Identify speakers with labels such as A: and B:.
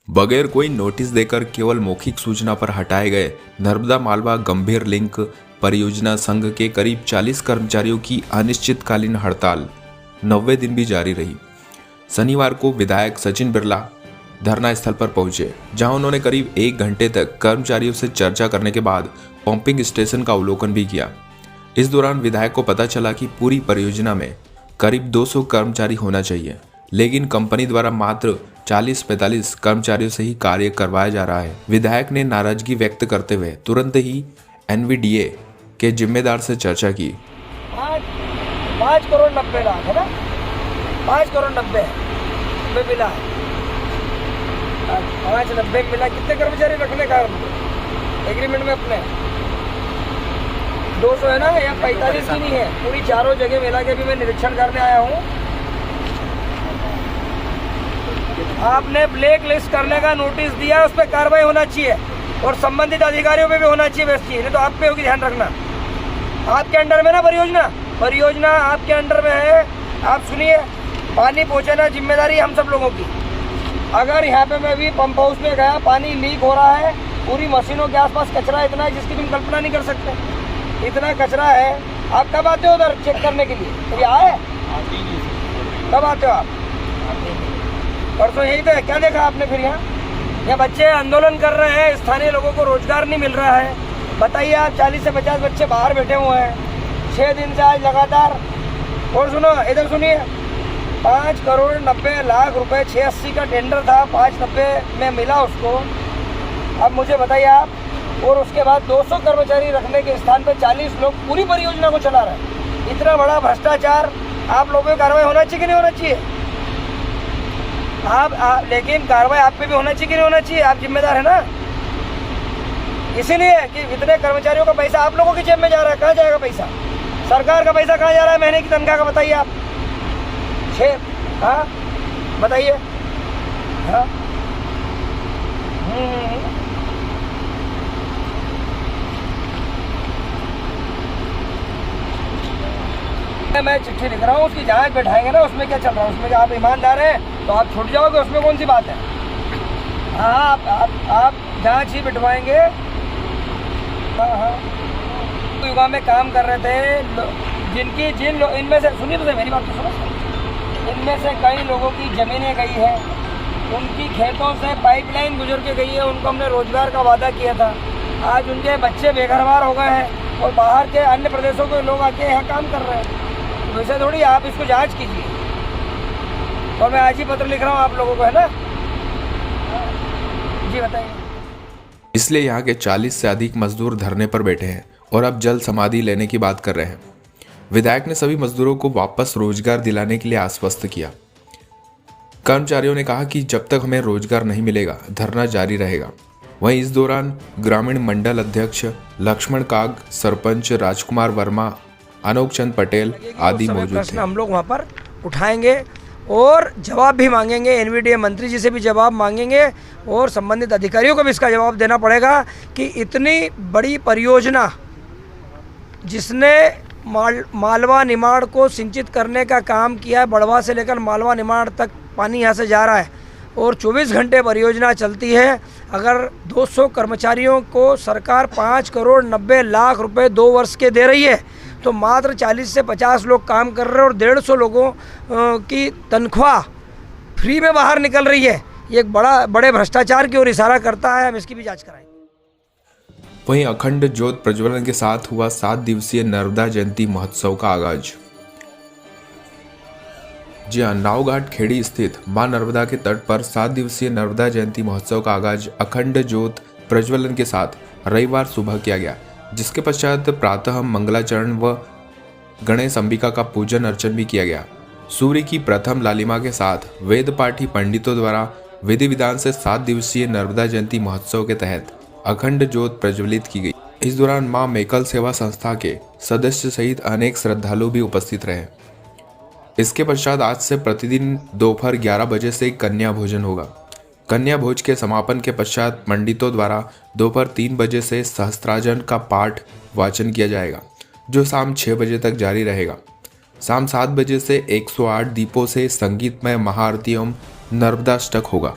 A: बगैर कोई नोटिस देकर केवल मौखिक सूचना पर हटाए गए नर्मदा मालवा गंभीर लिंक परियोजना संघ के करीब 40 कर्मचारियों की अनिश्चितकालीन हड़ताल 90वें दिन भी जारी रही। शनिवार को विधायक सचिन बिरला धरना स्थल पर पहुंचे, जहां उन्होंने करीब 1 घंटे तक कर्मचारियों से चर्चा करने के बाद पंपिंग स्टेशन का अवलोकन भी किया। इस दौरान विधायक को पता चला कि पूरी परियोजना में करीब 200 कर्मचारी होना चाहिए, लेकिन कंपनी द्वारा मात्र 40-45 कर्मचारियों से ही कार्य करवाया जा रहा है। विधायक ने नाराजगी व्यक्त करते हुए तुरंत ही एनवीडीए के जिम्मेदार से चर्चा की।
B: 5 करोड़ 90 लाख है ना, 5 करोड़ 90 में मिला है, 590 मिला। कितने कर्मचारी रखने का एग्रीमेंट में अपने 200 है ना, या 45 ही नहीं है, पूरी चारों जगह मिला के भी मैं निरीक्षण करने आया हूँ। आपने ब्लैक लिस्ट करने का नोटिस दिया, उस पर कार्रवाई होना चाहिए और संबंधित अधिकारियों पे भी होना चाहिए व्यवस्था, नहीं तो आप पे होगी, ध्यान रखना। आपके अंडर में ना परियोजना आपके अंडर में है। आप सुनिए, पानी पहुँचाना जिम्मेदारी हम सब लोगों की। अगर यहाँ पे मैं भी पंप हाउस में गया, पानी लीक हो रहा है, पूरी मशीनों के आसपास कचरा इतना है जिसकी तुम कल्पना नहीं कर सकते, इतना कचरा है। आप कब आते हो उधर चेक करने के लिए? कभी आए? कब आते हो आप? परसों यही तो है। क्या देखा आपने फिर यहाँ बच्चे आंदोलन कर रहे हैं, स्थानीय लोगों को रोजगार नहीं मिल रहा है। बताइए आप, 40 से 50 बच्चे बाहर बैठे हुए हैं 6 दिन से आज लगातार। और सुनो, इधर सुनिए, 5 करोड़ 90 लाख रुपए 680 का टेंडर था, 590 में मिला उसको। अब मुझे बताइए आप, और उसके बाद 200 कर्मचारी रखने के स्थान पर 40 लोग पूरी परियोजना को चला रहे हैं। इतना बड़ा भ्रष्टाचार, आप लोगों पर कार्रवाई होना चाहिए कि नहीं होना चाहिए? लेकिन कार्रवाई आप पे भी होना चाहिए कि नहीं होना चाहिए? आप जिम्मेदार है ना, इसीलिए कि इतने कर्मचारियों का पैसा आप लोगों की जेब में जा रहा है। कहाँ जाएगा पैसा? सरकार का पैसा कहाँ जा रहा है? महीने की तनख्वाह का बताइए आप। 6, हाँ बताइए। हाँ मैं चिट्ठी लिख रहा हूँ, उसकी जांच बैठाएंगे ना, उसमें क्या चल रहा है, उसमें क्या आप ईमानदार हैं तो आप छूट जाओगे, उसमें कौन सी बात है? हाँ, आप जांच ही बिठवाएंगे। हाँ, युवा में काम कर रहे थे, इनमें से सुनिए तो मेरी बात तो सुनो, इनमें से कई लोगों की ज़मीनें गई है, उनकी खेतों से पाइपलाइन गुजर के गई है, उनको हमने रोजगार का वादा किया था। आज उनके बच्चे बेघरबार हो गए हैं और बाहर के अन्य प्रदेशों के लोग आके यहाँ काम कर रहे हैं। वैसे थोड़ी, आप इसको जांच कीजिए। और मैं आज ही पत्र लिख रहा हूँ आप लोगों को, है ना? जी बताइए।
A: इसलिए यहाँ के 40 से अधिक मजदूर धरने पर बैठे हैं और अब जल समाधि लेने की बात कर रहे हैं। विधायक ने सभी मजदूरों को वापस रोजगार दिलाने के लिए आश्वस्त किया। कर्मचारियों ने कहा कि जब तक हमें रोजगार नहीं मिलेगा, धरना जारी रहेगा। वहीं इस दौरान ग्रामीण मंडल अध्यक्ष लक्ष्मण काग, सरपंच राजकुमार वर्मा, अनोख चंद पटेल आदि मौजूद थे।
B: हम लोग वहाँ पर उठाएंगे और जवाब भी मांगेंगे, एनवीडीए मंत्री जी से भी जवाब मांगेंगे और संबंधित अधिकारियों को भी इसका जवाब देना पड़ेगा कि इतनी बड़ी परियोजना जिसने मालवा निमाड़ को सिंचित करने का काम किया है, बड़वा से लेकर मालवा निमाड़ तक पानी यहाँ से जा रहा है और 24 घंटे परियोजना चलती है। अगर 200 कर्मचारियों को सरकार 5 करोड़ 90 लाख रुपए 2 वर्ष के दे रही है, तो मात्र 40 से 50 लोग काम कर रहे हैं और 150 लोगों की तनख्वाह फ्री में बाहर निकल रही है। ये एक बड़े भ्रष्टाचार की ओर इशारा करता है। हम इसकी भी जांच कराएंगे।
A: वहीं अखंड ज्योत प्रज्वलन के साथ हुआ 7 दिवसीय नर्मदा जयंती महोत्सव का आगाज। जी हाँ, नावघाट खेड़ी स्थित मां नर्मदा के तट पर 7 दिवसीय नर्मदा जयंती महोत्सव का आगाज अखंड ज्योत प्रज्वलन के साथ रविवार सुबह किया गया, जिसके पश्चात प्रातः मंगलाचरण व गणेश अंबिका का पूजन अर्चन भी किया गया। सूर्य की प्रथम लालिमा के साथ वेद पाठी पंडितों द्वारा विधि विधान से 7 दिवसीय नर्मदा जयंती महोत्सव के तहत अखंड ज्योत प्रज्वलित की गई। इस दौरान मां मेकल सेवा संस्था के सदस्य सहित अनेक श्रद्धालु भी उपस्थित रहे। इसके पश्चात आज से प्रतिदिन दोपहर 11 बजे से कन्या भोजन होगा। कन्या भोज के समापन के पश्चात पंडितों द्वारा दोपहर 3 बजे से सहस्त्रार्जन का पाठ वाचन किया जाएगा, जो शाम 6 बजे तक जारी रहेगा। शाम 7 बजे से 108 दीपों से संगीतमय महाआरती एवं नर्मदाष्टक होगा।